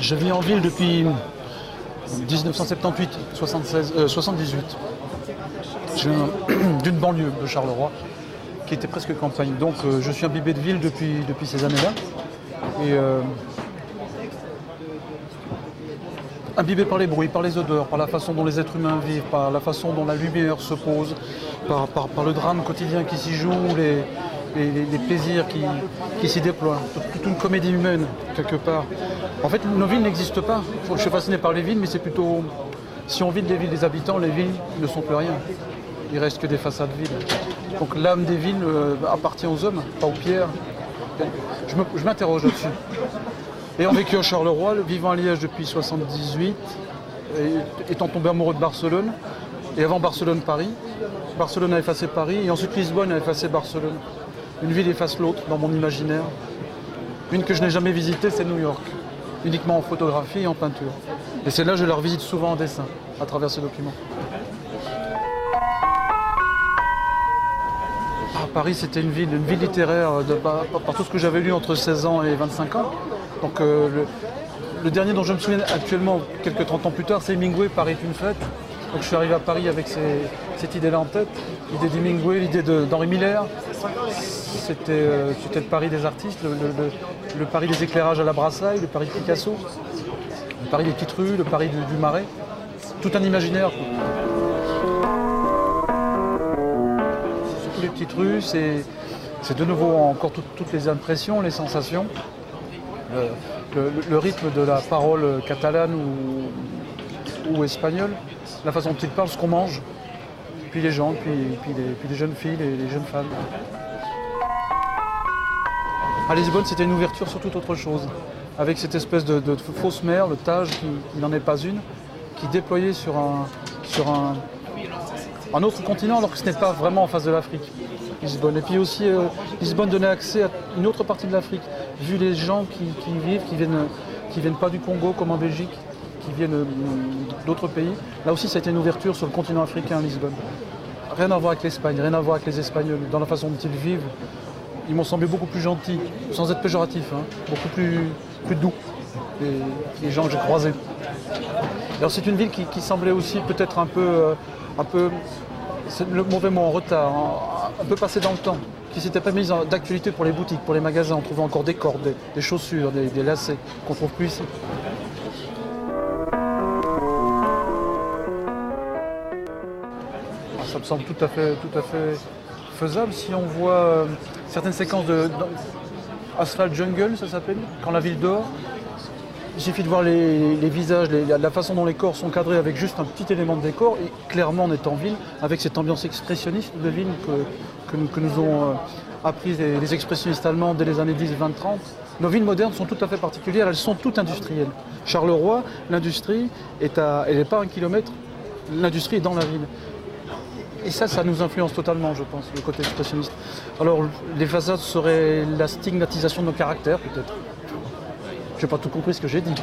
Je vis en ville depuis 1978, 78. Je viens d'une banlieue de Charleroi, qui était presque campagne. Donc je suis imbibé de ville depuis ces années-là. Et imbibé par les bruits, par les odeurs, par la façon dont les êtres humains vivent, par la façon dont la lumière se pose, par le drame quotidien qui s'y joue, les plaisirs qui s'y déploient. Toute une comédie humaine, quelque part. En fait, nos villes n'existent pas. Je suis fasciné par les villes, mais c'est plutôt... Si on vide les villes des habitants, les villes ne sont plus rien. Il ne reste que des façades vides. Donc l'âme des villes appartient aux hommes, pas aux pierres. Je m'interroge là-dessus. Ayant vécu à Charleroi, vivant à Liège depuis 1978, étant tombé amoureux de Barcelone, et avant Barcelone, Paris. Barcelone a effacé Paris, et ensuite Lisbonne a effacé Barcelone. Une ville efface l'autre dans mon imaginaire. Une que je n'ai jamais visitée, c'est New York, uniquement en photographie et en peinture. Et celle-là, je la revisite souvent en dessin, à travers ces documents. Paris, c'était une ville littéraire, par tout ce que j'avais lu entre 16 ans et 25 ans. Donc le dernier dont je me souviens actuellement, quelques 30 ans plus tard, c'est Hemingway, Paris est une fête. Donc je suis arrivé à Paris avec cette idée-là en tête, l'idée d'Hemingway, l'idée d'Henri Miller. C'était le Paris des artistes, le Paris des éclairages à la Brassailles, le Paris de Picasso, le Paris des petites rues, le Paris du Marais. Tout un imaginaire. Surtout les petites rues, c'est de nouveau encore toutes les impressions, les sensations. Le rythme de la parole catalane ou espagnole, la façon dont ils parlent, ce qu'on mange, puis les gens, puis les jeunes filles, les jeunes femmes. À Lisbonne, c'était une ouverture sur toute autre chose, avec cette espèce de fausse mer, le Tage, qui n'en est pas une, qui déployait sur un autre continent, alors que ce n'est pas vraiment en face de l'Afrique, Lisbonne. Et puis aussi, Lisbonne donnait accès à une autre partie de l'Afrique, vu les gens qui y vivent, qui viennent pas du Congo comme en Belgique, qui viennent d'autres pays. Là aussi, ça a été une ouverture sur le continent africain, Lisbonne. Rien à voir avec l'Espagne, rien à voir avec les Espagnols, dans la façon dont ils vivent. Ils m'ont semblé beaucoup plus gentils, sans être péjoratifs, hein, beaucoup plus doux, les gens que j'ai croisés. Alors c'est une ville qui semblait aussi peut-être un peu, c'est le mauvais mot, en retard, un peu passé dans le temps, qui s'était pas mise d'actualité pour les boutiques, pour les magasins. On trouvait encore des cordes, des chaussures, des lacets qu'on ne trouve plus ici. Ça me semble tout à fait faisable si on voit certaines séquences de Asphalt Jungle, ça s'appelle, quand la ville dort. Il suffit de voir les visages, la façon dont les corps sont cadrés avec juste un petit élément de décor, et clairement on est en ville, avec cette ambiance expressionniste de ville que nous ont appris les expressionnistes allemands dès les années 10, 20, 30. Nos villes modernes sont tout à fait particulières, elles sont toutes industrielles. Charleroi, l'industrie, elle n'est pas à 1 kilomètre, l'industrie est dans la ville. Et ça nous influence totalement, je pense, le côté expressionniste. Alors, les façades seraient la stigmatisation de nos caractères, peut-être. Je n'ai pas tout compris ce que j'ai dit.